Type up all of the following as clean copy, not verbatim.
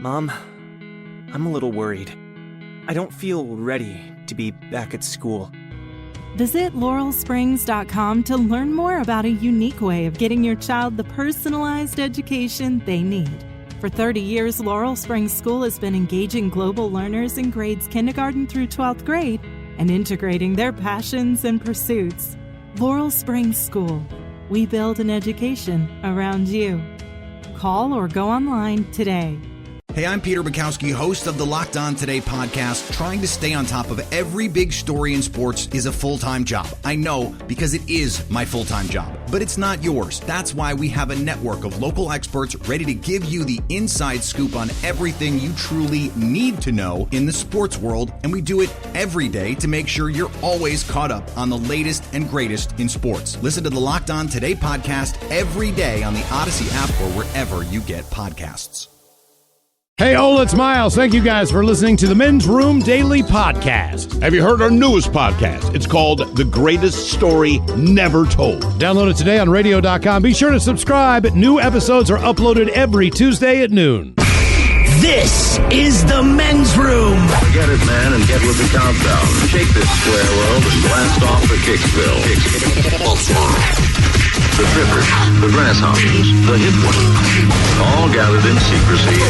Mom, I'm a little worried. I don't feel ready to be back at school. Visit laurelsprings.com to learn more about a unique way of getting your child the personalized education they need. For 30 years, Laurel Springs School has been engaging global learners in grades kindergarten through 12th grade and integrating their passions and pursuits. Laurel Springs School. We build an education around you. Call or go online today. Hey, I'm Peter Bukowski, host of the Locked On Today podcast. Trying to stay on top of every big story in sports is a full-time job. I know, because it is my full-time job. But it's not yours. That's why we have a network of local experts ready to give you the inside scoop on everything you truly need to know in the sports world. And we do it every day to make sure you're always caught up on the latest and greatest in sports. Listen to the Locked On Today podcast every day on the Odyssey app or wherever you get podcasts. Hey, Ola, it's Miles. Thank you guys for listening to the Men's Room Daily Podcast. Have you heard our newest podcast? It's called The Greatest Story Never Told. Download it today on radio.com. Be sure to subscribe. New episodes are uploaded every Tuesday at noon. This is the Men's Room. Get it, man, and get with the countdown. Shake this square world and blast off for Kicksville. The trippers, the grasshoppers, the hip ones, all gathered in secrecy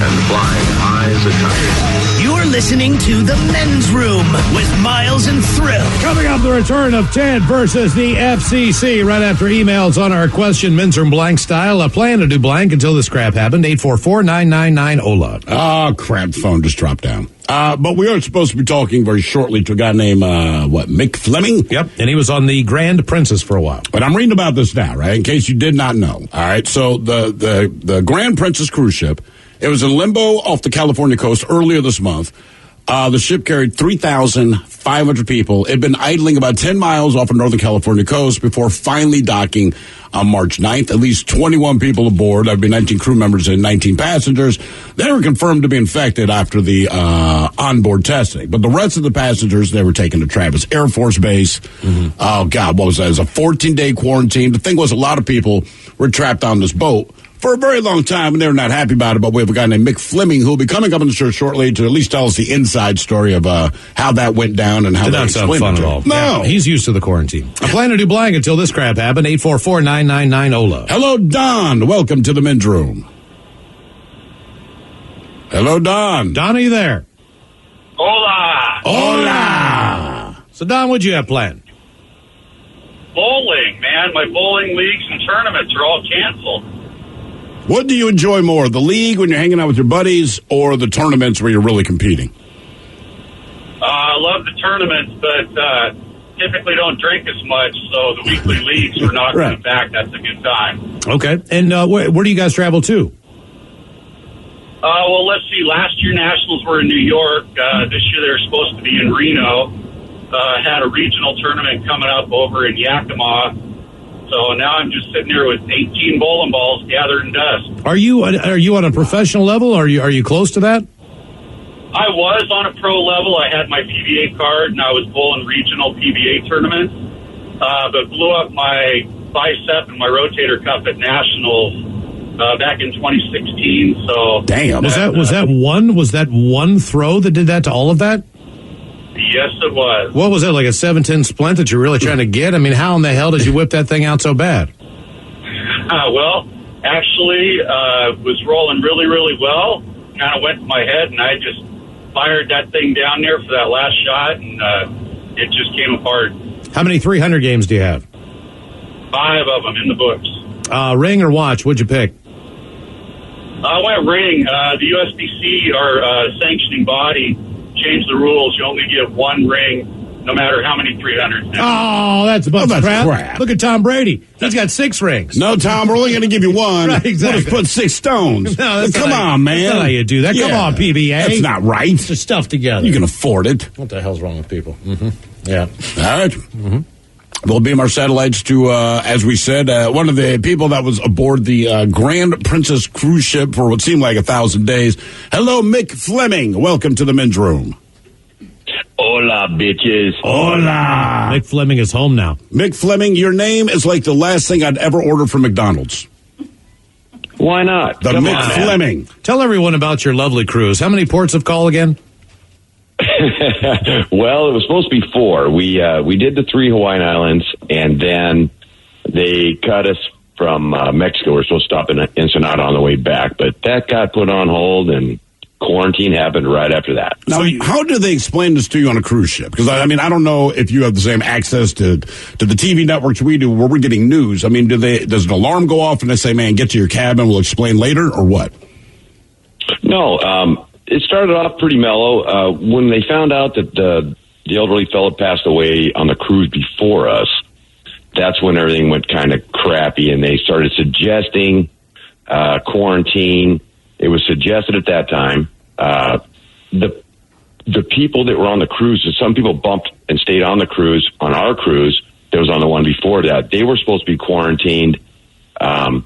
and flying high as a kite. You're listening to the Men's Room with Miles and Thrill. Coming up, the return of Ted versus the FCC. Right after emails on our question, Men's Room blank style. A plan to do blank until this crap happened. 844-999-OLA. Oh, crap, phone just dropped down. But we are supposed to be talking very shortly to a guy named, Mick Fleming? Yep, and he was on the Grand Princess for a while. But I'm reading about this now, right, in case you did not know. All right, so the Grand Princess cruise ship, it was in limbo off the California coast earlier this month. The ship carried 3,500 people. It had been idling about 10 miles off of Northern California coast before finally docking on March 9th. At least 21 people aboard. There have been 19 crew members and 19 passengers. They were confirmed to be infected after the onboard testing. But the rest of the passengers, they were taken to Travis Air Force Base. Mm-hmm. Oh, God, what was that? It was a 14-day quarantine. The thing was, a lot of people were trapped on this boat for a very long time, and they were not happy about it. But we have a guy named Mick Fleming who will be coming up on the show shortly to at least tell us the inside story of how that went down and how did they not sound fun at all. No. Yeah, he's used to the quarantine. I plan to do blank until this crap happened. 844-999-OLA. Hello, Don. Welcome to the Men's Room. Hello, Don. Don, are you there? Hola. Hola. So, Don, what'd you have planned? Bowling, man. My bowling leagues and tournaments are all canceled. What do you enjoy more, the league when you're hanging out with your buddies or the tournaments where you're really competing? I love the tournaments, but typically don't drink as much, so the weekly leagues are not Right. coming back. That's a good time. Okay. And where do you guys travel to? Well, let's see. Last year, Nationals were in New York. This year, they're supposed to be in Reno. Had a regional tournament coming up over in Yakima. So now I'm just sitting here with 18 bowling balls gathered in dust. Are you on a professional level? Are you close to that? I was on a pro level. I had my PBA card, and I was bowling regional PBA tournaments, but blew up my bicep and my rotator cuff at Nationals back in 2016. So damn, was that one throw that did that to all of that? Yes, it was. What was it, like a 710 splint that you're really trying to get? I mean, how in the hell did you whip that thing out so bad? Well, actually, was rolling really, really well. Kind of went to my head, and I just fired that thing down there for that last shot, and it just came apart. How many 300 games do you have? 5 of them in the books. Ring or watch? What'd you pick? I went ring. The USBC, our sanctioning body, changed the rules. You only get 1 ring, no matter how many 300s. Oh, that's a bunch of crap. Look at Tom Brady. He's got 6 rings. No, Tom, we're only going to give you 1. Right, exactly. We'll just put 6 stones. No, come on, man. That's not how you do that. Yeah. Come on, PBA. That's not right. It's just stuff together. You can afford it. What the hell's wrong with people? Mm-hmm. Yeah. All right. Mm-hmm. We'll beam our satellites to, as we said, one of the people that was aboard the Grand Princess cruise ship for what seemed like 1,000 days. Hello, Mick Fleming. Welcome to the Men's Room. Hola, bitches. Hola. Mick Fleming is home now. Mick Fleming, your name is like the last thing I'd ever order from McDonald's. Why not? The Come Mick on, man. Fleming. Tell everyone about your lovely cruise. How many ports of call again? Well, it was supposed to be 4. We did the 3 Hawaiian Islands, and then they cut us from Mexico. We're supposed to stop in Ensenada on the way back, but that got put on hold, and quarantine happened right after that. Now, how do they explain this to you on a cruise ship? Because, I mean, I don't know if you have the same access to the TV networks we do where we're getting news. I mean, does an alarm go off and they say, man, get to your cabin, we'll explain later, or what? No, it started off pretty mellow. When they found out that the elderly fellow passed away on the cruise before us, that's when everything went kind of crappy, and they started suggesting quarantine. It was suggested at that time. The people that were on the cruises, some people bumped and stayed on the cruise. On our cruise, that was on the one before that, they were supposed to be quarantined. A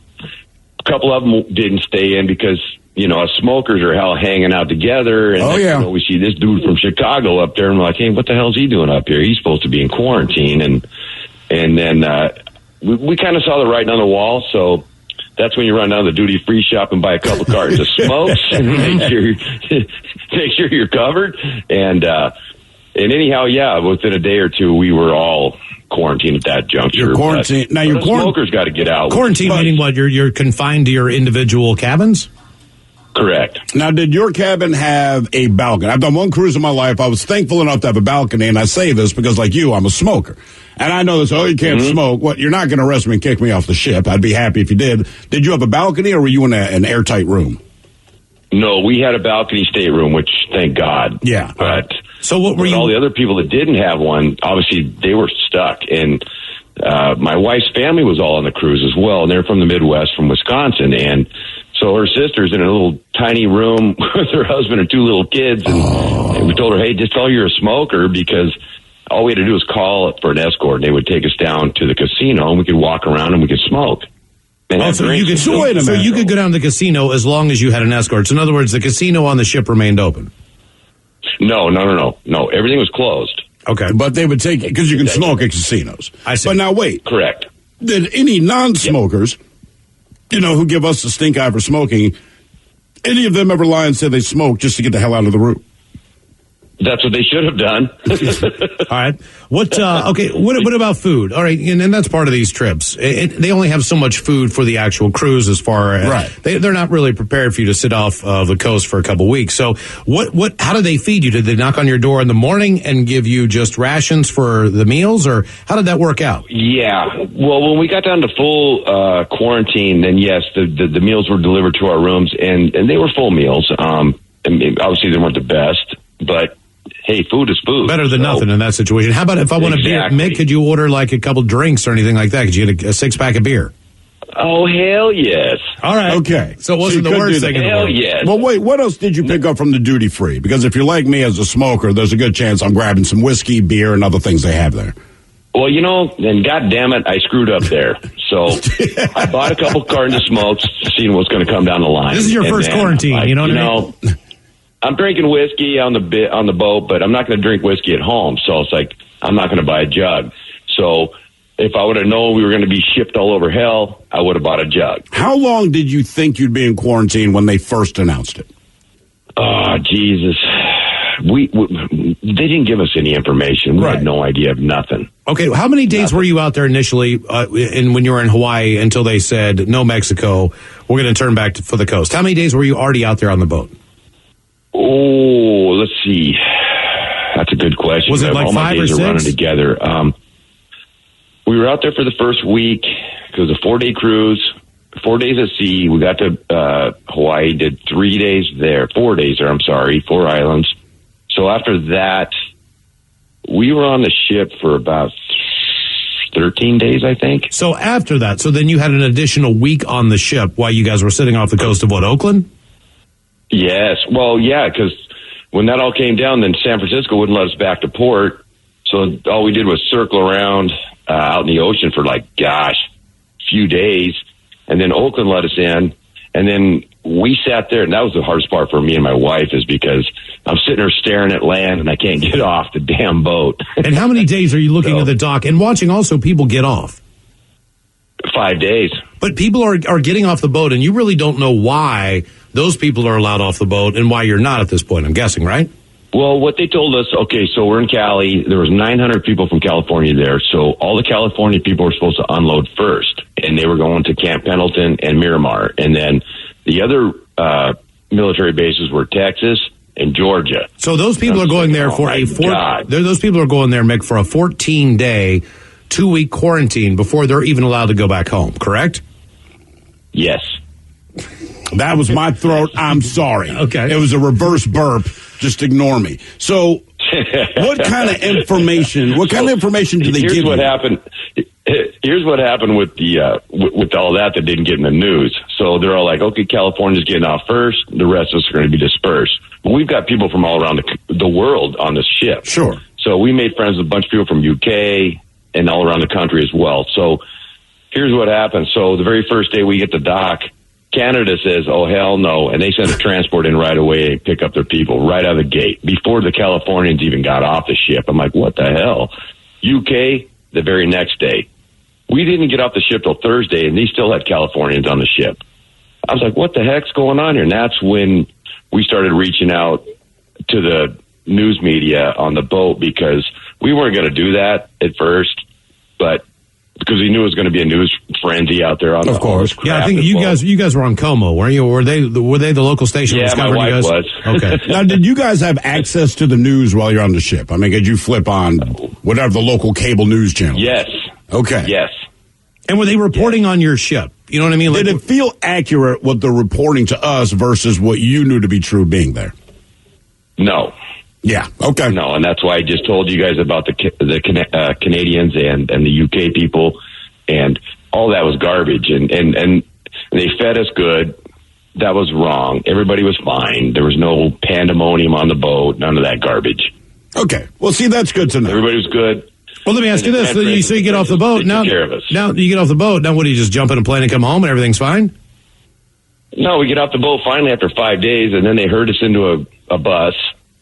couple of them didn't stay in because, you know, us smokers are hanging out together. And you know, we see this dude from Chicago up there, and we're like, hey, what the hell's he doing up here? He's supposed to be in quarantine. And then we kind of saw the writing on the wall, so that's when you run down to the duty-free shop and buy a couple cartons of smokes and make sure you're covered. And anyhow, yeah, within a day or two, we were all quarantined at that juncture. You're quarantined. Now, your smokers got to get out. Quarantine meaning what? You're confined to your individual cabins? Correct. Now, did your cabin have a balcony? I've done one cruise in my life. I was thankful enough to have a balcony, and I say this because, like you, I'm a smoker. And I know this, you can't smoke. What? You're not going to arrest me and kick me off the ship. I'd be happy if you did. Did you have a balcony, or were you in an airtight room? No, we had a balcony stateroom, which, thank God. Yeah. But so what were you? All the other people that didn't have one, obviously, they were stuck. And my wife's family was all on the cruise as well, and they're from the Midwest, from Wisconsin. And so her sister's in a little tiny room with her husband and 2 little kids. And we told her, hey, just tell her you're a smoker, because all we had to do was call for an escort, and they would take us down to the casino, and we could walk around and we could smoke. So you could go down to the casino as long as you had an escort. So in other words, the casino on the ship remained open. No. Everything was closed. Okay, but they would take it because you can smoke at casinos. I see. But now wait. Correct. Did any non-smokers, you know, who give us the stink eye for smoking, any of them ever lie and say they smoke just to get the hell out of the room? That's what they should have done. All right. What about food? All right, and that's part of these trips. They only have so much food for the actual cruise, as far as right. They're not really prepared for you to sit off the coast for a couple weeks. So how do they feed you? Did they knock on your door in the morning and give you just rations for the meals, or how did that work out? Yeah. Well, when we got down to full quarantine, then yes, the meals were delivered to our rooms, and they were full meals. And obviously they weren't the best, but hey, food is food. Better than nothing in that situation. How about if I want a beer? Mick, could you order like a couple drinks or anything like that? Could you get a 6-pack of beer? Oh, hell yes. All right. Okay. So it wasn't the worst thing in the world. Hell yes. Well, wait, what else did you pick up from the duty free? Because if you're like me as a smoker, there's a good chance I'm grabbing some whiskey, beer, and other things they have there. Well, you know, and God damn it, I screwed up there. So I bought a couple cartons of smokes, seeing what's going to come down the line. This is your first quarantine, you know what I mean? I'm drinking whiskey on the boat, but I'm not going to drink whiskey at home. So it's like, I'm not going to buy a jug. So if I would have known we were going to be shipped all over hell, I would have bought a jug. How long did you think you'd be in quarantine when they first announced it? Oh, Jesus. They didn't give us any information. We had no idea of nothing. Okay, how many days were you out there initially when you were in Hawaii until they said, no, Mexico, we're going to turn back for the coast? How many days were you already out there on the boat? Oh, let's see. That's a good question. Was it like all 5 my days or 6? are running together. We were out there for the first week. It was a 4-day cruise, 4 days at sea. We got to Hawaii, did 3 days there, 4 days there, 4 islands. So after that, we were on the ship for about 13 days, I think. So after that, then you had an additional week on the ship while you guys were sitting off the coast of Oakland? Yes. Well, yeah, because when that all came down, then San Francisco wouldn't let us back to port. So all we did was circle around out in the ocean for few days. And then Oakland let us in. And then we sat there, and that was the hardest part for me and my wife, is because I'm sitting there staring at land and I can't get off the damn boat. And how many days are you looking at the dock and watching also people get off? 5 days. But people are getting off the boat, and you really don't know why those people are allowed off the boat and why you're not at this point, I'm guessing, right? Well, what they told us, okay, so we're in Cali. There was 900 people from California there. So all the California people were supposed to unload first, and they were going to Camp Pendleton and Miramar. And then the other military bases were Texas and Georgia. So those people are going there for those people are going there, Mick, for a 14-day, 2-week quarantine before they're even allowed to go back home, correct? Yes. That was my throat. I'm sorry. Okay. It was a reverse burp. Just ignore me. So what kind of information do they give you? Here's what happened with the with all that didn't get in the news. So they're all like, okay, California's getting off first. The rest of us are going to be dispersed. But we've got people from all around the world on this ship. Sure. So we made friends with a bunch of people from UK and all around the country as well. So here's what happened. So the very first day we get to dock, Canada says, oh, hell no. And they send a transport in right away and pick up their people right out of the gate before the Californians even got off the ship. I'm like, what the hell? UK, the very next day. We didn't get off the ship till Thursday, and they still had Californians on the ship. I was like, what the heck's going on here? And that's when we started reaching out to the news media on the boat, because we weren't going to do that at first, but because we knew it was going to be a news frenzy out there on of course. Yeah, I think you guys were on Como, weren't you? Were they the local station? Yeah, my wife was. Okay. Now, did you guys have access to the news while you're on the ship? I mean, could you flip on whatever the local cable news channel? Yes. Okay. Yes. And were they reporting on your ship? You know what I mean? Did it feel accurate what they're reporting to us versus what you knew to be true being there? No. Yeah. Okay. No, and that's why I just told you guys about the Canadians and the UK people, and all that was garbage. And they fed us good. That was wrong. Everybody was fine. There was no pandemonium on the boat. None of that garbage. Okay. Well, see, that's good to know. Everybody was good. Well, let me ask you this. So you get off the boat. Now you get off the boat. Now, what, do you just jump in a plane and come home and everything's fine? No, we get off the boat finally after 5 days, and then they herd us into a bus,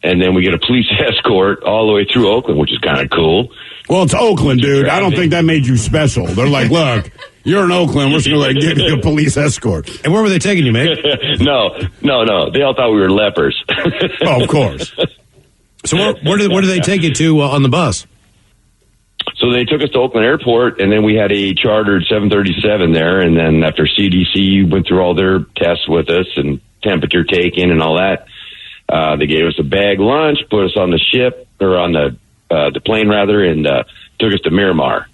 and then we get a police escort all the way through Oakland, which is kind of cool. Well, it's Oakland, dude. I don't think that made you special. They're like, look, you're in Oakland. We're just going to give you a police escort. And where were they taking you, mate? No. They all thought we were lepers. Oh, of course. So where did they take you to on the bus? So they took us to Oakland Airport, and then we had a chartered 737 there. And then after CDC went through all their tests with us and temperature taking and all that, they gave us a bag lunch, put us on the ship, or on the plane rather, and took us to Miramar.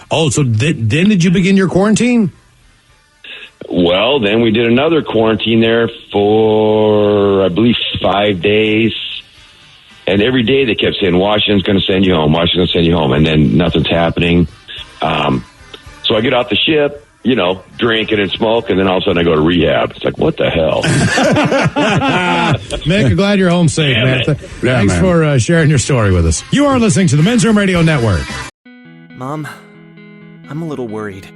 Oh, so then did you begin your quarantine? Well, then we did another quarantine there for, I believe, 5 days. And every day they kept saying, Washington's going to send you home, Washington's going to send you home. And then nothing's happening. So I get off the ship, drinking and smoking, and then all of a sudden I go to rehab. It's like, what the hell? Mick, I'm glad you're home safe, man. Thanks for sharing your story with us. You are listening to the Men's Room Radio Network. Mom, I'm a little worried.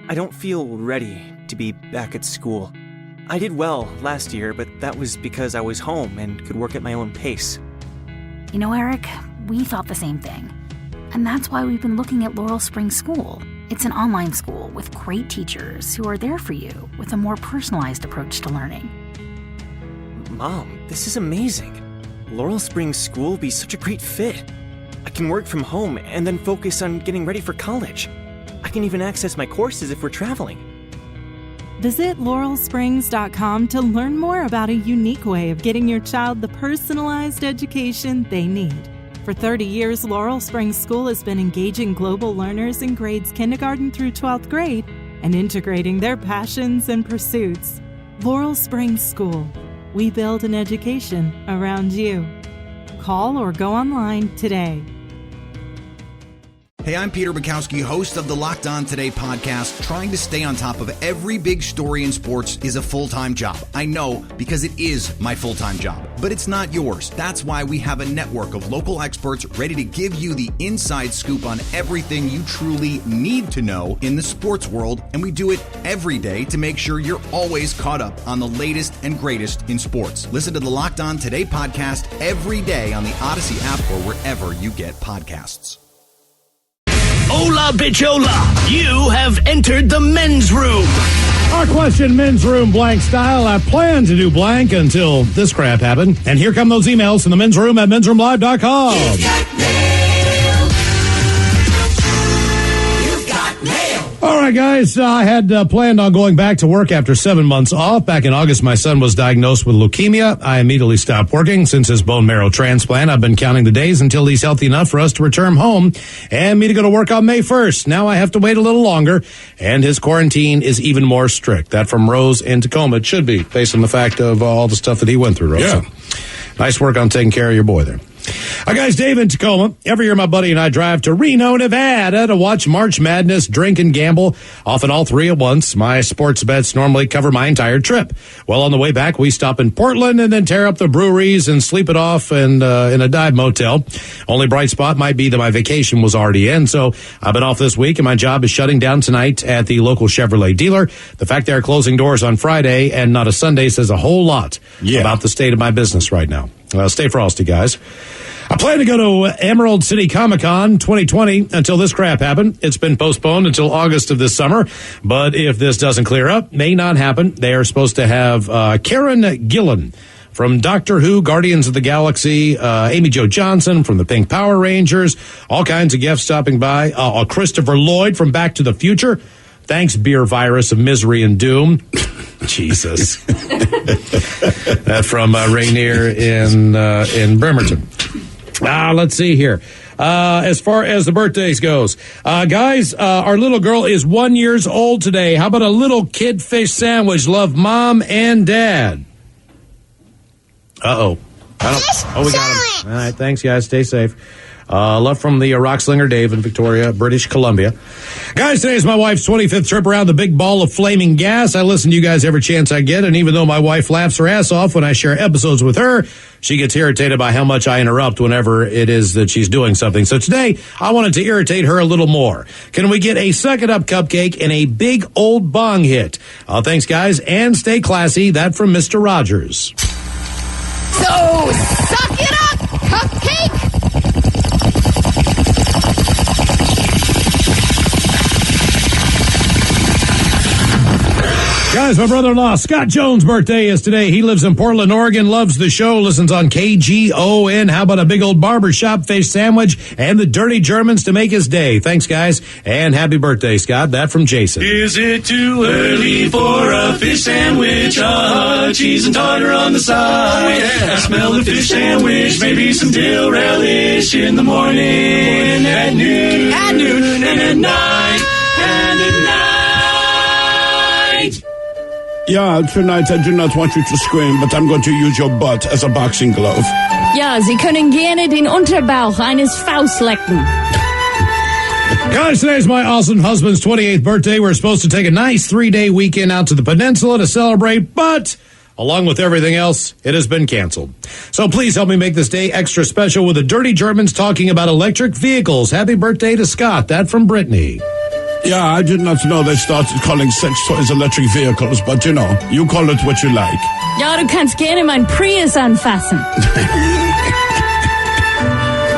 I don't feel ready to be back at school. I did well last year, but that was because I was home and could work at my own pace. You know, Eric, we thought the same thing. And that's why we've been looking at Laurel Springs School. It's an online school with great teachers who are there for you with a more personalized approach to learning. Mom, this is amazing. Laurel Springs School would be such a great fit. I can work from home and then focus on getting ready for college. I can even access my courses if we're traveling. Visit laurelsprings.com to learn more about a unique way of getting your child the personalized education they need. For 30 years, Laurel Springs School has been engaging global learners in grades kindergarten through 12th grade and integrating their passions and pursuits. Laurel Springs School. We build an education around you. Call or go online today. Hey, I'm Peter Bukowski, host of the Locked On Today podcast. Trying to stay on top of every big story in sports is a full-time job. I know, because it is my full-time job. But it's not yours. That's why we have a network of local experts ready to give you the inside scoop on everything you truly need to know in the sports world. And we do it every day to make sure you're always caught up on the latest and greatest in sports. Listen to the Locked On Today podcast every day on the Odyssey app or wherever you get podcasts. Hola, bichola. You have entered the men's room. Our question, men's room blank style. I plan to do blank until this crap happened. And here come those emails from the men's room at mensroomlive.com. All right, guys, I had planned on going back to work after 7 months off. Back in August, my son was diagnosed with leukemia. I immediately stopped working. Since his bone marrow transplant, I've been counting the days until he's healthy enough for us to return home and me to go to work on May 1st. Now I have to wait a little longer, and his quarantine is even more strict. That from Rose in Tacoma. It should be, based on the fact of all the stuff that he went through, Rose. Yeah. So, nice work on taking care of your boy there. Hi, guys, Dave in Tacoma. Every year, my buddy and I drive to Reno, Nevada to watch March Madness, drink, and gamble, often all three at once. My sports bets normally cover my entire trip. Well, on the way back, we stop in Portland and then tear up the breweries and sleep it off in a dive motel. Only bright spot might be that my vacation was already in, so I've been off this week, and my job is shutting down tonight at the local Chevrolet dealer. The fact they are closing doors on Friday and not a Sunday says a whole lot about the state of my business right now. Stay frosty, guys. I plan to go to Emerald City Comic-Con 2020 until this crap happened. It's been postponed until August of this summer, but if this doesn't clear up, may not happen. They are supposed to have Karen Gillan from Doctor Who, Guardians of the Galaxy, Amy Jo Johnson from the Pink Power Rangers, all kinds of guests stopping by, Christopher Lloyd from Back to the Future. Thanks, beer virus of misery and doom. Jesus. From Rainier in Bremerton. Let's see here. As far as the birthdays goes, guys, our little girl is 1 year old today. How about a little kid fish sandwich? Love, Mom and Dad. We got him. All right, thanks, guys. Stay safe. Love from the rock slinger Dave in Victoria, British Columbia. Guys, today is my wife's 25th trip around the big ball of flaming gas. I listen to you guys every chance I get, and even though my wife laughs her ass off when I share episodes with her, she gets irritated by how much I interrupt whenever it is that she's doing something. So today, I wanted to irritate her a little more. Can we get a Suck It Up cupcake and a big old bong hit? Thanks, guys, and stay classy. That from Mr. Rogers. So, suck it up, cupcake! Guys, my brother-in-law, Scott Jones' birthday is today. He lives in Portland, Oregon, loves the show, listens on KGON. How about a big old barbershop fish sandwich and the dirty Germans to make his day? Thanks, guys, and happy birthday, Scott. That from Jason. Is it too early for a fish sandwich? Cheese and tartar on the side. Oh, yeah. I smell the fish sandwich, maybe some dill relish in the morning, at noon, and at night, and at night. Yeah, tonight I do not want you to scream, but I'm going to use your butt as a boxing glove. Ja, Sie können gerne den Unterbauch eines Faust lecken. Guys, today's my awesome husband's 28th birthday. We're supposed to take a nice 3-day weekend out to the peninsula to celebrate, but along with everything else, it has been canceled. So please help me make this day extra special with the Dirty Germans talking about electric vehicles. Happy birthday to Scott. That from Brittany. Yeah, I did not know they started calling sex toys electric vehicles, but you know, you call it what you like. Ja, du kannst gerne mein Prius anfassen.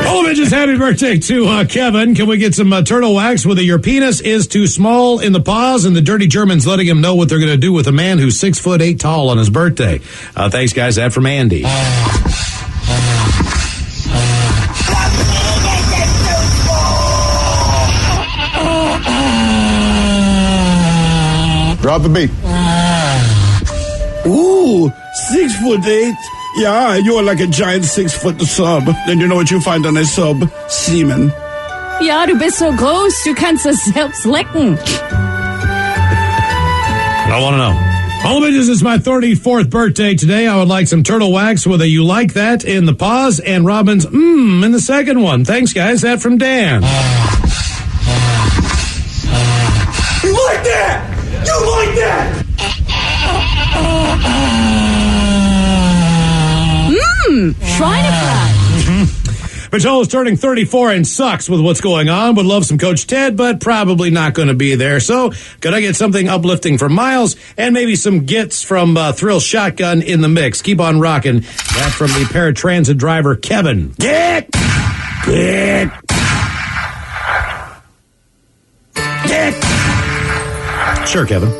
Oh, bitches, happy birthday to Kevin. Can we get some turtle wax with your penis is too small in the paws, and the Dirty Germans letting him know what they're going to do with a man who's 6'8" tall on his birthday. Thanks, guys. That from Andy. Drop the beat. Ooh, 6'8". Yeah, you are like a giant 6-foot sub. Then you know what you find on a sub? Semen. Ja, du bist so groß, du kannst es selbst lecken. I want to know. All bitches, it's my 34th birthday today. I would like some turtle wax with a you like that in the pause and Robin's in the second one. Thanks, guys. That from Dan. You like that? You like that? Schweinefleisch. Patrol is turning 34 and sucks with what's going on. Would love some Coach Ted, but probably not going to be there. So, could I get something uplifting from Miles and maybe some gets from Thrill Shotgun in the mix? Keep on rocking. That from the paratransit driver, Kevin. Get! Sure, Kevin.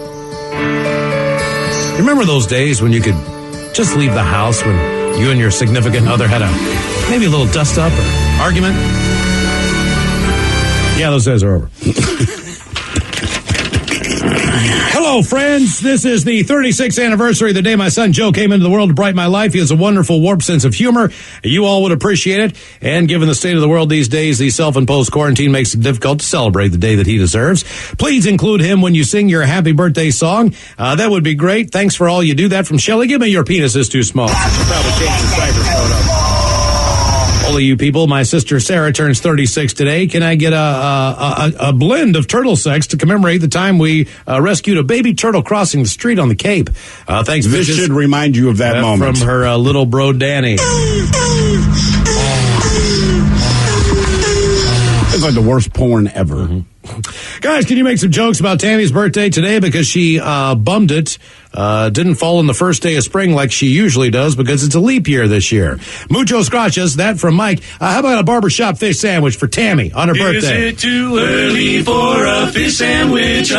You remember those days when you could just leave the house when you and your significant other had maybe a little dust up or argument? Yeah, those days are over. Hello, friends. This is the 36th anniversary of the day my son Joe came into the world to brighten my life. He has a wonderful, warped sense of humor. You all would appreciate it. And given the state of the world these days, the self-imposed quarantine makes it difficult to celebrate the day that he deserves. Please include him when you sing your happy birthday song. That would be great. Thanks for all you do. That from Shelley. Give me your penis is too small. Probably change the cyber photo. All of you people, my sister Sarah turns 36 today. Can I get a blend of turtle sex to commemorate the time we rescued a baby turtle crossing the street on the Cape? Thanks, This bitches. should remind you of that moment. From her little bro, Danny. It's like the worst porn ever. Mm-hmm. Guys, can you make some jokes about Tammy's birthday today? Because she bummed it. Didn't fall on the first day of spring like she usually does because it's a leap year this year. Muchos gracias. That from Mike. How about a barbershop fish sandwich for Tammy on her birthday? Is it too early for a fish sandwich?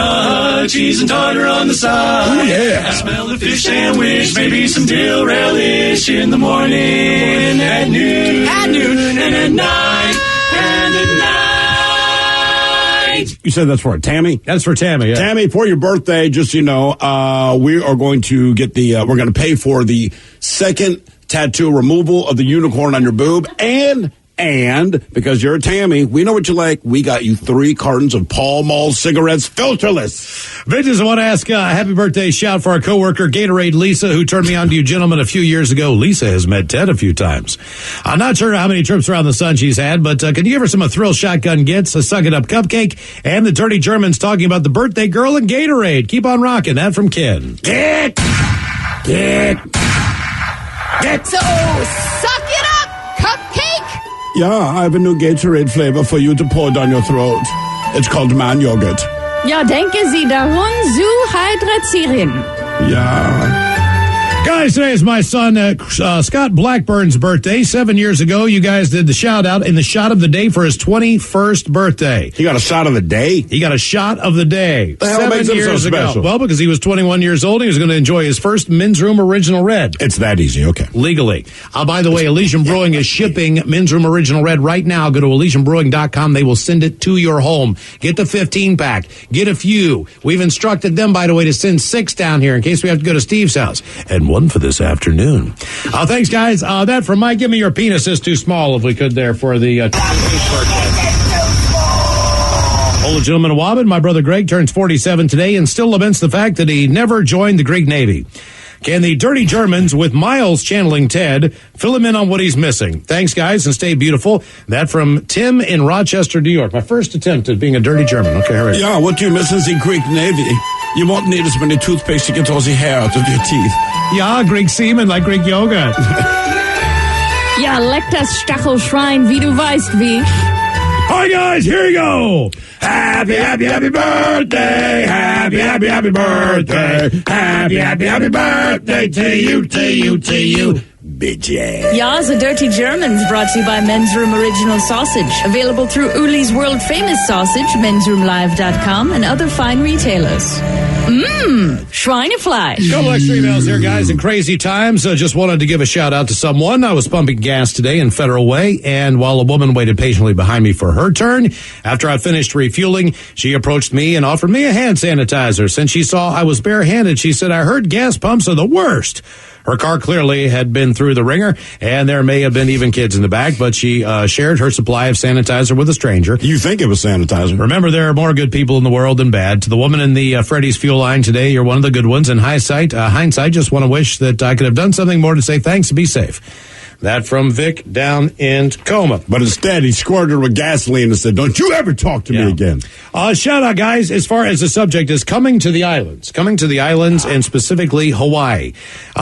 Cheese and tartar on the side. Oh, yeah. I smell the fish sandwich. Maybe some dill relish in the morning, at noon, and at night, and at night. You said that's for Tammy? That's for Tammy, yeah. Tammy, for your birthday, just so you know, we are going to get we're going to pay for the second tattoo removal of the unicorn on your boob. And because you're a Tammy, we know what you like. We got you 3 cartons of Pall Mall cigarettes, filterless. Bitches, I want to ask a happy birthday shout for our coworker, Gatorade Lisa, who turned me on to you gentlemen a few years ago. Lisa has met Ted a few times. I'm not sure how many trips around the sun she's had, but can you give her some Thrill Shotgun Gets, a Suck It Up Cupcake, and the Dirty Germans talking about the birthday girl and Gatorade? Keep on rocking. That from Ken. Get. So, suck it up, cupcake. Yeah, I have a new Gatorade flavor for you to pour down your throat. It's called man yogurt. Ja, denken Sie daran zu hydratieren. Yeah. Guys, today is my son Scott Blackburn's birthday. 7 years ago, you guys did the shout out in the shot of the day for his 21st birthday. He got a shot of the day? He got a shot of the day. The hell makes him so special? Well, because he was 21 years old, he was going to enjoy his first Men's Room Original Red. It's that easy, okay. Legally. By the way, Elysian Brewing is shipping Men's Room Original Red right now. Go to ElysianBrewing.com. They will send it to your home. Get the 15-pack. Get a few. We've instructed them, by the way, to send 6 down here in case we have to go to Steve's house. And 1 for this afternoon. Thanks, guys. That from Mike. Give me your penis is too small, if we could, there for the 28th birthday. Old gentleman of Wabbin, my brother Greg, turns 47 today and still laments the fact that he never joined the Greek Navy. Can the Dirty Germans, with Miles channeling Ted, fill him in on what he's missing? Thanks, guys, and stay beautiful. That from Tim in Rochester, New York. My first attempt at being a dirty German. Okay, here we go. Yeah, what you miss is the Greek Navy. You won't need as many toothpicks to get all the hair out of your teeth. Yeah, Greek semen like Greek yogurt. Ja, leck das Stachelschwein, wie du weißt, wie. Hi, guys, here you go. Happy, happy, happy birthday. Happy, happy, happy birthday. Happy, happy, happy birthday to you, to you, to you. Bitches. Ja, the Dirty Germans brought to you by Men's Room Original Sausage. Available through Uli's World Famous Sausage, mensroomlive.com, and other fine retailers. Schweinefleisch. Couple extra emails here, guys, in crazy times. Just wanted to give a shout out to someone. I was pumping gas today in Federal Way, and while a woman waited patiently behind me for her turn, after I finished refueling, she approached me and offered me a hand sanitizer. Since she saw I was barehanded, she said, I heard gas pumps are the worst. Her car clearly had been through the ringer, and there may have been even kids in the back, but she shared her supply of sanitizer with a stranger. You think it was sanitizer. Remember, there are more good people in the world than bad. To the woman in the Freddy's fuel line today, you're one of the good ones. In hindsight, just want to wish that I could have done something more to say thanks and be safe. That from Vic down in Tacoma. But instead, he squirted her with gasoline and said, don't you ever talk to me again. Shout out, guys, as far as the subject is coming to the islands and specifically Hawaii.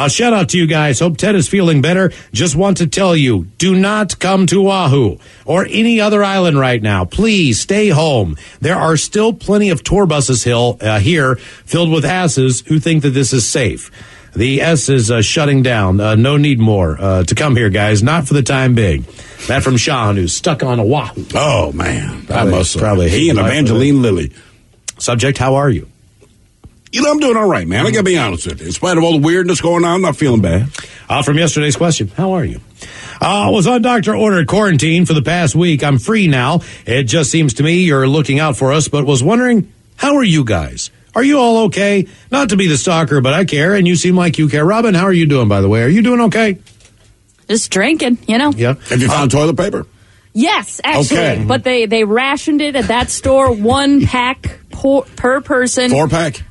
Shout out to you guys. Hope Ted is feeling better. Just want to tell you, do not come to Oahu or any other island right now. Please stay home. There are still plenty of tour buses here filled with asses who think that this is safe. The S is shutting down. No need more to come here, guys. Not for the time being. That from Sean, who's stuck on Oahu. Oh, man. Probably He and Evangeline Lilly. Subject, how are you? I'm doing all right, man. I got to be honest with you. In spite of all the weirdness going on, I'm not feeling bad. From yesterday's question, how are you? I was on doctor-ordered quarantine for the past week. I'm free now. It just seems to me you're looking out for us, but was wondering, how are you guys? Are you all okay? Not to be the stalker, but I care, and you seem like you care. Robin, how are you doing, by the way? Are you doing okay? Just drinking, Yeah. Have you found toilet paper? Yes, actually. Okay. But they rationed it at that store, 1 pack per person. 4-pack?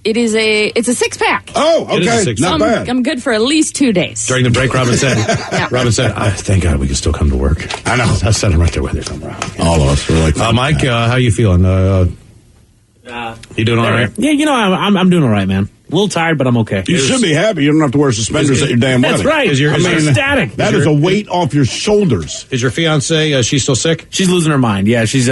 It's a 6-pack. Oh, okay. It is a 6-pack. Not bad. I'm good for at least 2 days. During the break, Robin said, thank God we can still come to work. I know. I said I'm right there with you. All of us. We're like, Mike, how you feeling? You doing all right? Yeah, I'm doing all right, man. A little tired, but I'm okay. You should be happy. You don't have to wear suspenders at your damn wedding. That's right. Ecstatic. That is a weight off your shoulders. Is your fiance, she's still sick? She's losing her mind. Yeah, she's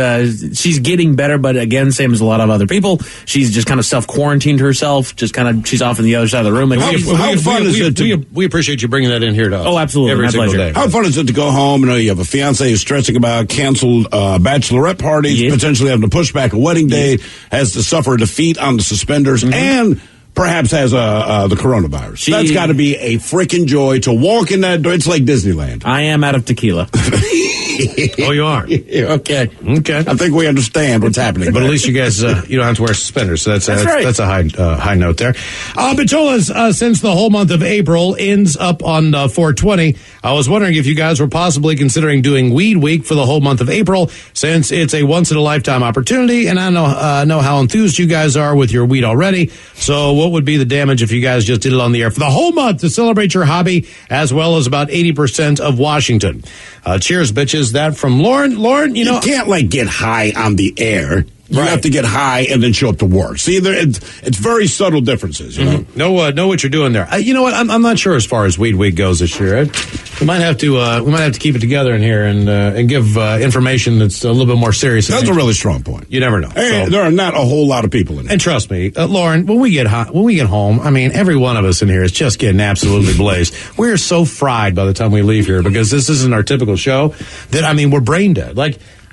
getting better, but again, same as a lot of other people. She's just kind of self-quarantined herself. She's off on the other side of the room. How fun is it? We appreciate you bringing that in here to us. Oh, absolutely. Every My single pleasure. day. How fun is it to go home and you have a fiance who's stressing about canceled bachelorette parties, potentially having to push back a wedding day, has to suffer a defeat on the suspenders, and perhaps has the coronavirus. That's got to be a freaking joy to walk in that door. It's like Disneyland. I am out of tequila. Oh, you are? Okay. I think we understand what's happening. But at least you guys, you don't have to wear suspenders, so that's right. That's a high note there. Bitolas, since the whole month of April ends up on 420, I was wondering if you guys were possibly considering doing Weed Week for the whole month of April, since it's a once-in-a-lifetime opportunity, and I know how enthused you guys are with your weed already, so what would be the damage if you guys just did it on the air for the whole month to celebrate your hobby, as well as about 80% of Washington? Cheers, bitches. That from Lauren. Lauren, you can't get high on the air. You have to get high and then show up to work. See, it's very subtle differences. You know what you're doing there. You know what? I'm not sure as far as Weed Week goes this year. We might have to keep it together in here and give information that's a little bit more serious. That's a really strong point. You never know. Hey, there are not a whole lot of people in it. And trust me, Lauren, when we get home, I mean, every one of us in here is just getting absolutely blazed. We're so fried by the time we leave here because this isn't our typical show. That we're brain dead.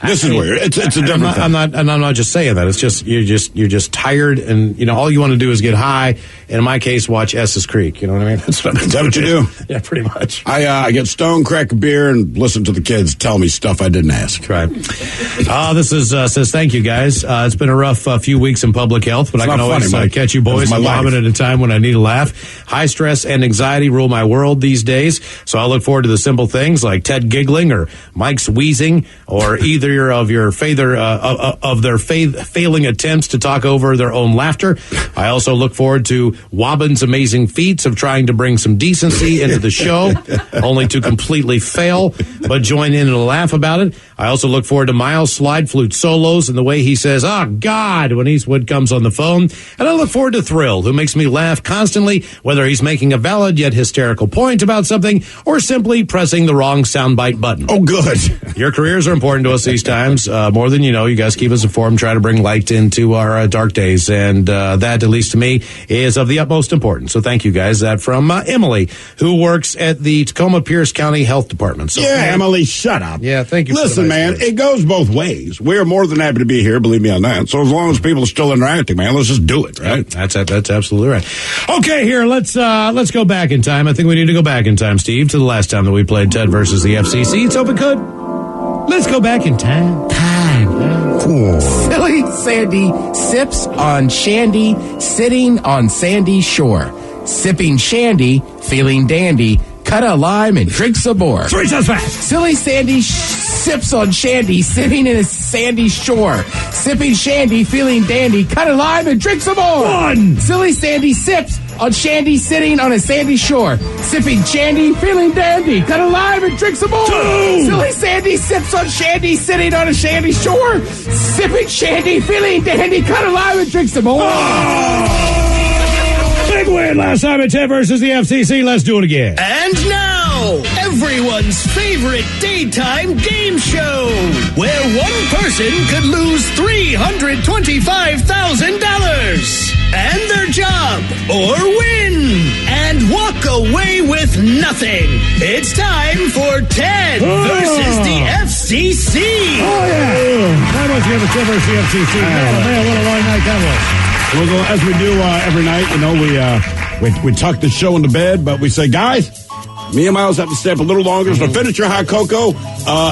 This is weird. It's a different thing. I'm not just saying that. It's just you're just tired, and all you want to do is get high. And in my case, watch S's Creek. You know what I mean? Is that what you do? Yeah, pretty much. I get stoned, crack a beer, and listen to the kids tell me stuff I didn't ask. Right. This is says thank you guys. It's been a rough few weeks in public health, but I can always catch you boys a moment at a time when I need a laugh. High stress and anxiety rule my world these days, so I look forward to the simple things like Ted giggling or Mike's wheezing or either of your failing attempts to talk over their own laughter. I also look forward to Wobbin's amazing feats of trying to bring some decency into the show, only to completely fail, but join in and laugh about it. I also look forward to Miles' slide flute solos and the way he says, "Oh, God," when Eastwood comes on the phone. And I look forward to Thrill, who makes me laugh constantly, whether he's making a valid yet hysterical point about something or simply pressing the wrong soundbite button. Oh, good. Your careers are important to us these times, more than you know. You guys keep us informed, try to bring light into our dark days, and that, at least to me, is of the utmost importance. So thank you guys. That from Emily, who works at the Tacoma Pierce County Health Department. So, Emily, shut up. Yeah, thank you. Listen, man, it goes both ways. We're more than happy to be here, believe me on that. So as long as people are still interacting, man, let's just do it, right? That's absolutely right. Okay, here, let's go back in time. I think we need to go back in time, Steve, to the last time that we played Ted versus the FCC. It's open could. Let's go back in time. Cool. Silly Sandy sips on shandy, sitting on sandy shore. Sipping shandy, feeling dandy, cut a lime and drink some more. 3 times fast. Silly Sandy sips on shandy, sitting in a sandy shore. Sipping shandy, feeling dandy, cut a lime and drink some more. 1. Silly Sandy sips on shandy, sitting on a sandy shore. Sipping shandy, feeling dandy, cut a lime and drink some more. 2. Silly Sandy sips on shandy, sitting on a shandy shore. Sipping shandy, feeling dandy, cut a lime and drink some more. Big win last time at Ted versus the FCC. Let's do it again. And now, everyone's favorite daytime game show, where one person could lose $325,000 and their job, or win, and walk away with nothing. It's time for Ted versus the FCC. Oh, yeah. That was the Ted versus the FCC. Man, what a long night that was. Well, as we do every night, we tuck the show into bed, but we say, guys, me and Miles have to stay up a little longer. So finish your hot cocoa.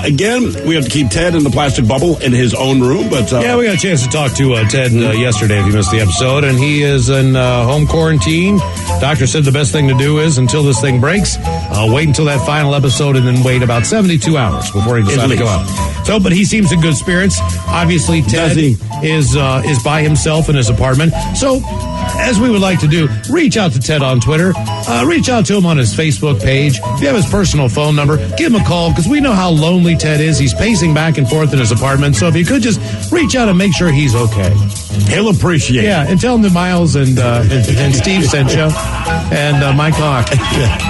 Again, we have to keep Ted in the plastic bubble in his own room. But yeah, we got a chance to talk to Ted yesterday if you missed the episode, and he is in home quarantine. Doctor said the best thing to do is, until this thing breaks, wait until that final episode and then wait about 72 hours before he decides to go out. So, but he seems in good spirits. Obviously, Ted is by himself in his apartment. So, as we would like to do, reach out to Ted on Twitter. Reach out to him on his Facebook page. If you have his personal phone number, give him a call, because we know how lonely Ted is. He's pacing back and forth in his apartment. So if you could just reach out and make sure he's okay. He'll appreciate it. Yeah, and tell him that Miles and Steve sent you. And Mike Hawk,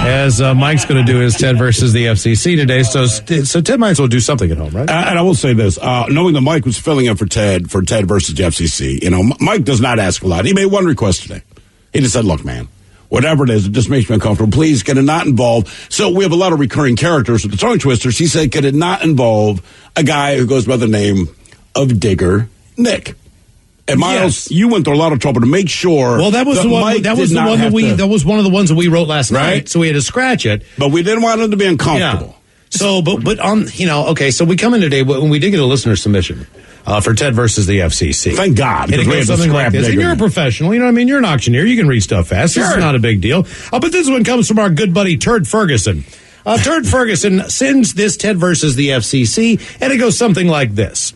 as Mike's going to do his Ted versus the FCC today. So Ted might as well do something at home, right? And I will say this, knowing that Mike was filling in for Ted versus the FCC, Mike does not ask a lot. He made one request today. He just said, look, man, whatever it is, it just makes me uncomfortable. Please, get it not involved. So we have a lot of recurring characters with the tongue twisters. He said, get it not involve a guy who goes by the name of Digger Nick. And Miles, you went through a lot of trouble to make sure. Well, that was the one. That was one of the ones that we wrote last night. So we had to scratch it, but we didn't want him to be uncomfortable. Yeah. So, but on okay. So we come in today when we did get a listener submission for Ted versus the FCC. Thank God. And it goes something like this. And you're a professional. You know what I mean? You're an auctioneer. You can read stuff fast. Sure. This is not a big deal. But this one comes from our good buddy Turd Ferguson. Turd Ferguson sends this Ted versus the FCC, and it goes something like this.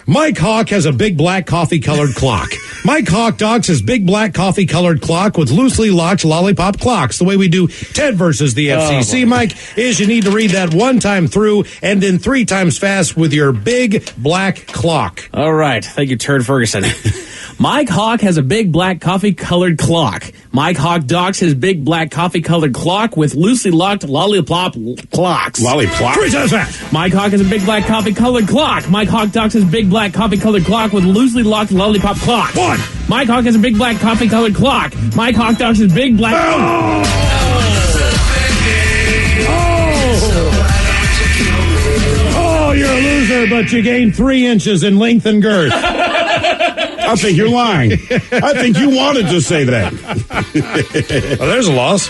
Mike Hawk has a big black coffee-colored clock. Mike Hawk docks his big black coffee-colored clock with loosely locked lollipop clocks. The way we do Ted versus the FCC, Mike, is you need to read that one time through and then 3 times fast with your big black clock. All right. Thank you, Turd Ferguson. Mike Hawk has a big black coffee-colored clock. Mike Hawk docks his big black coffee-colored clock with loosely locked lollipop clocks. Lollipop? 3 times fast. Mike Hawk has a big black coffee-colored clock. Mike Hawk docks his big black coffee-colored clock with loosely locked lollipop clocks. 1. Mike Hawk has a big black coffee-colored clock. Mike Hawk docks his big black... Oh, you're a loser, but you gained 3 inches in length and girth. I think you're lying. I think you wanted to say that. Well, there's a loss.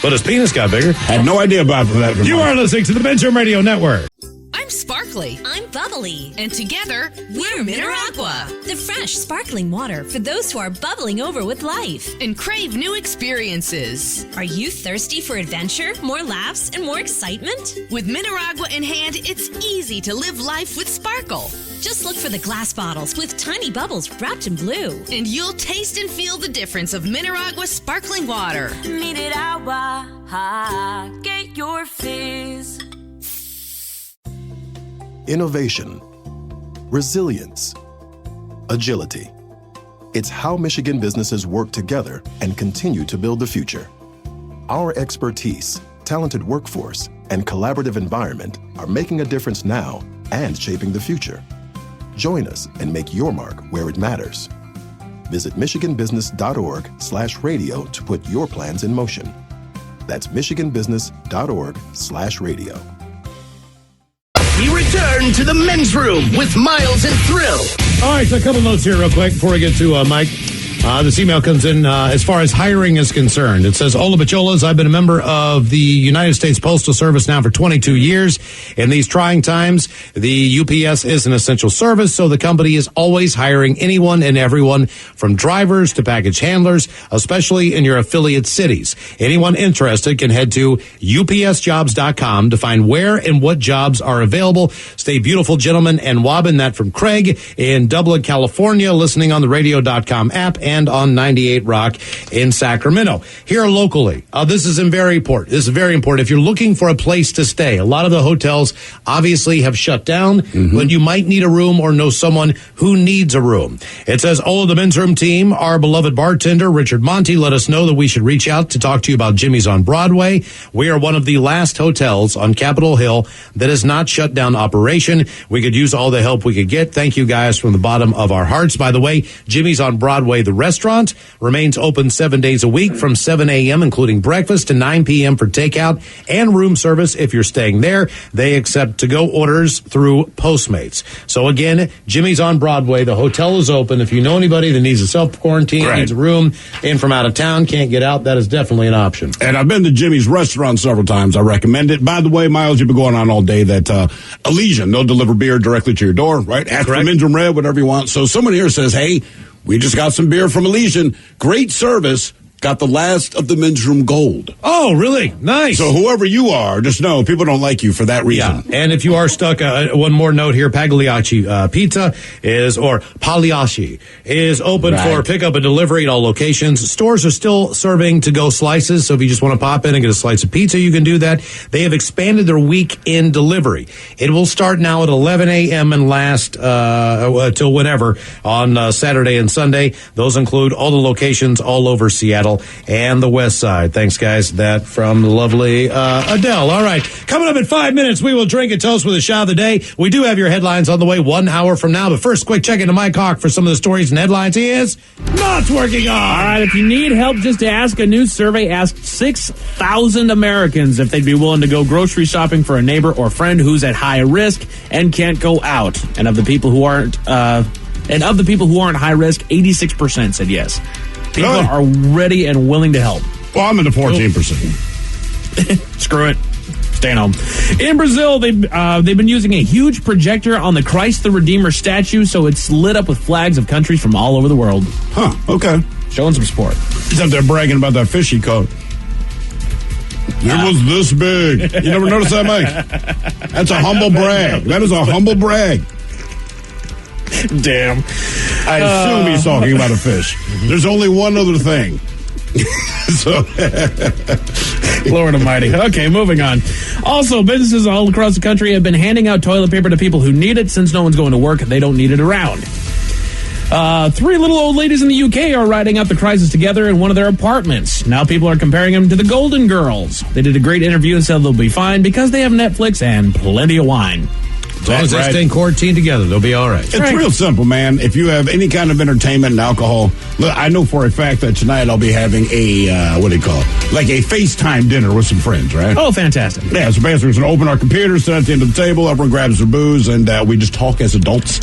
But his penis got bigger. Had no idea about that. You are listening to the Men's Room Radio Network. I'm sparkly. I'm bubbly. And together, we're Mineragua. The fresh, sparkling water for those who are bubbling over with life and crave new experiences. Are you thirsty for adventure, more laughs, and more excitement? With Mineragua in hand, it's easy to live life with sparkle. Just look for the glass bottles with tiny bubbles wrapped in blue, and you'll taste and feel the difference of Mineragua sparkling water. Mineragua, get your fizz. Innovation, resilience, agility. It's how Michigan businesses work together and continue to build the future. Our expertise, talented workforce, and collaborative environment are making a difference now and shaping the future. Join us and make your mark where it matters. Visit michiganbusiness.org/radio to put your plans in motion. That's michiganbusiness.org/radio. We return to the men's room with Miles and Thrill. All right, so a couple notes here real quick before we get to Mike. This email comes in as far as hiring is concerned. It says, Ola Bacholas, I've been a member of the United States Postal Service now for 22 years. In these trying times, the UPS is an essential service, so the company is always hiring anyone and everyone from drivers to package handlers, especially in your affiliate cities. Anyone interested can head to upsjobs.com to find where and what jobs are available. Stay beautiful, gentlemen, and wobbin'. That from Craig in Dublin, California, listening on the radio.com app and on 98 Rock in Sacramento. Here locally, this is very important. This is very important. If you're looking for a place to stay, a lot of the hotels obviously have shut down, but you might need a room or know someone who needs a room. It says, the men's room team, our beloved bartender, Richard Monty, let us know that we should reach out to talk to you about Jimmy's on Broadway. We are one of the last hotels on Capitol Hill that has not shut down operation. We could use all the help we could get. Thank you guys from the bottom of our hearts. By the way, Jimmy's on Broadway, the restaurant remains open 7 days a week from 7 a.m., including breakfast, to 9 p.m. for takeout and room service if you're staying there. They accept to-go orders through Postmates. So again, Jimmy's on Broadway. The hotel is open. If you know anybody that needs a self-quarantine, needs a room, in from out of town, can't get out, that is definitely an option. And I've been to Jimmy's restaurant several times. I recommend it. By the way, Miles, you've been going on all day that Elysian, they'll deliver beer directly to your door, right? Ask for Men's Room Red, whatever you want. So someone here says, hey, we just got some beer from Elysian. Great service. Got the last of the Men's Room Gold. Oh, really? Nice. So whoever you are, just know people don't like you for that reason. Yeah. And if you are stuck, one more note here, Pagliacci Pizza or Pagliacci is open for pickup and delivery at all locations. Stores are still serving to-go slices, so if you just want to pop in and get a slice of pizza, you can do that. They have expanded their weekend delivery. It will start now at 11 a.m. and last till whenever on Saturday and Sunday. Those include all the locations all over Seattle and the West Side. Thanks, guys. That from the lovely Adele. All right. Coming up in 5 minutes, we will drink a toast with a shot of the day. We do have your headlines on the way 1 hour from now. But first, quick check into Mike Hawk for some of the stories and headlines he is not working on. All right. If you need help just to ask, a new survey asked 6,000 Americans if they'd be willing to go grocery shopping for a neighbor or friend who's at high risk and can't go out. And of the people who aren't high risk, 86% said yes. People are ready and willing to help. Well, I'm in the 14%. Screw it. Staying home. In Brazil, they've been using a huge projector on the Christ the Redeemer statue, so it's lit up with flags of countries from all over the world. Huh, okay. Showing some support. He's up there bragging about that fish he caught. It was this big. You never noticed that, Mike? That's a humble brag. That is a humble brag. Damn. I assume he's talking about a fish. There's only one other thing. So, Lord almighty. Okay, moving on. Also, businesses all across the country have been handing out toilet paper to people who need it. Since no one's going to work, they don't need it around. 3 little old ladies in the UK are riding out the crisis together in one of their apartments. Now people are comparing them to the Golden Girls. They did a great interview and said they'll be fine because they have Netflix and plenty of wine. As long as they stay quarantined together, they'll be all right. It's real simple, man. If you have any kind of entertainment and alcohol, look, I know for a fact that tonight I'll be having a, what do you call it? Like a FaceTime dinner with some friends, right? Oh, fantastic. Yeah, so basically we're going to open our computers, sit at the end of the table, everyone grabs their booze, and we just talk as adults.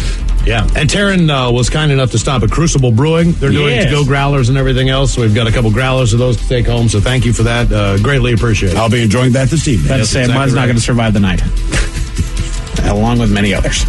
Yeah, and Taryn was kind enough to stop at Crucible Brewing. They're doing to-go growlers and everything else. So we've got a couple growlers of those to take home, so thank you for that. Greatly appreciate it. I'll be enjoying that this evening. That's saying mine's not going to survive the night. Along with many others.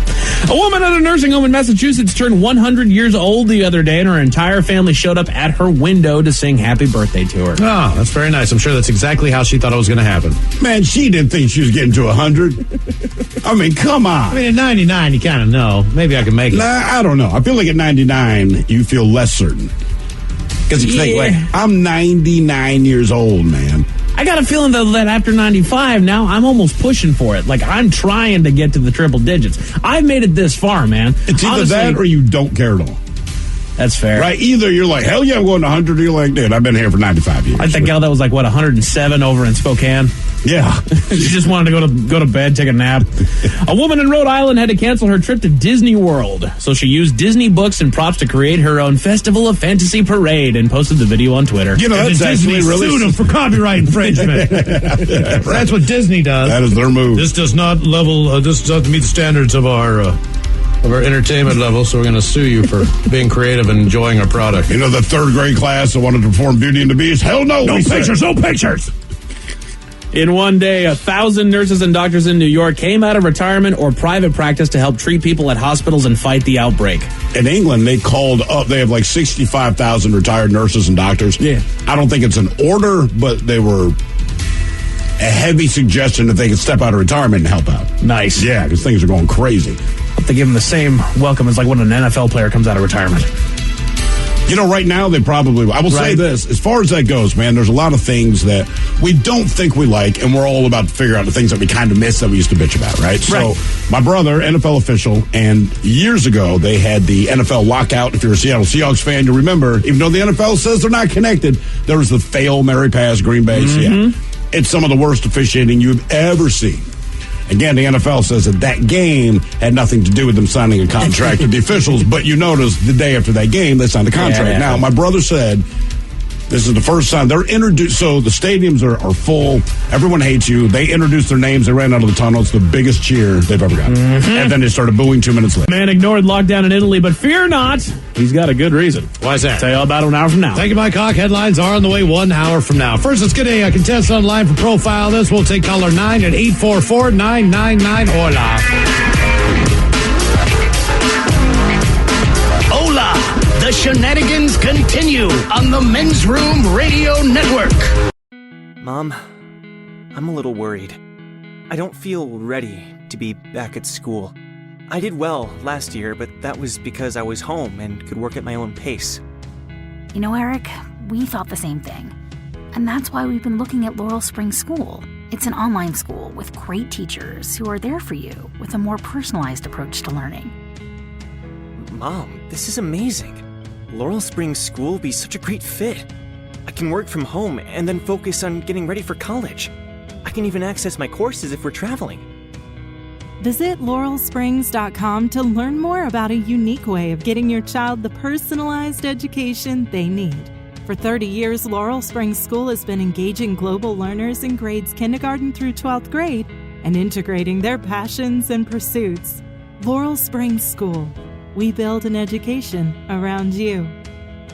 A woman at a nursing home in Massachusetts turned 100 years old the other day, and her entire family showed up at her window to sing happy birthday to her. Oh, that's very nice. I'm sure that's exactly how she thought it was going to happen. Man, she didn't think she was getting to 100. I mean, come on. I mean, at 99, you kind of know. Maybe I can make it. Nah, I don't know. I feel like at 99, you feel less certain. Because you think, like, I'm 99 years old, man. I got a feeling, though, that after 95, now I'm almost pushing for it. Like, I'm trying to get to the triple digits. I've made it this far, man. It's either that or you don't care at all. That's fair. Right? Either you're like, hell yeah, I'm going to 100, or you're like, dude, I've been here for 95 years. I think gal that was like, 107 over in Spokane? Yeah. She just wanted to go to bed, take a nap. A woman in Rhode Island had to cancel her trip to Disney World, so she used Disney books and props to create her own Festival of Fantasy parade and posted the video on Twitter. You know, that's actually really sued them for copyright infringement. That's what Disney does. That is their move. This does not level. This does not meet the standards of our entertainment level, so we're going to sue you for being creative and enjoying our product. You know, the 3rd grade class that wanted to perform Beauty and the Beast? Hell no. No pictures, no pictures. In one day, 1,000 nurses and doctors in New York came out of retirement or private practice to help treat people at hospitals and fight the outbreak. In England, they called up, they have like 65,000 retired nurses and doctors. Yeah. I don't think it's an order, but they were a heavy suggestion that they could step out of retirement and help out. Nice. Yeah, because things are going crazy. They give them the same welcome as like when an NFL player comes out of retirement. You know, right now they probably, I will say this, as far as that goes, man, there's a lot of things that we don't think we like, and we're all about to figure out the things that we kind of miss that we used to bitch about, right? So my brother, NFL official, and years ago they had the NFL lockout. If you're a Seattle Seahawks fan, you remember, even though the NFL says they're not connected, there was the fail Mary Pass Green Bay. Yeah, it's some of the worst officiating you've ever seen. Again, the NFL says that game had nothing to do with them signing a contract with the officials, but you notice the day after that game, they signed a contract. Yeah. Now, my brother said this is the first time they're introduced. So the stadiums are full. Everyone hates you. They introduced their names. They ran out of the tunnel. It's the biggest cheer they've ever gotten. And then they started booing 2 minutes later. Man ignored lockdown in Italy, but fear not. He's got a good reason. Why is that? Tell you all about it an hour from now. Thank you, Mike Hawk. Headlines are on the way 1 hour from now. First, let's get a contestant online for Profile This. We'll take caller 9 at 844-999. Hola. Hola! The shenanigans continue on the Men's Room Radio Network. Mom, I'm a little worried. I don't feel ready to be back at school. I did well last year, but that was because I was home and could work at my own pace. You know, Eric, we thought the same thing. And that's why we've been looking at Laurel Springs School. It's an online school with great teachers who are there for you with a more personalized approach to learning. Mom, this is amazing. Laurel Springs School will be such a great fit. I can work from home and then focus on getting ready for college. I can even access my courses if we're traveling. Visit laurelsprings.com to learn more about a unique way of getting your child the personalized education they need. For 30 years, Laurel Springs School has been engaging global learners in grades kindergarten through 12th grade and integrating their passions and pursuits. Laurel Springs School. We build an education around you.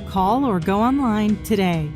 Call or go online today.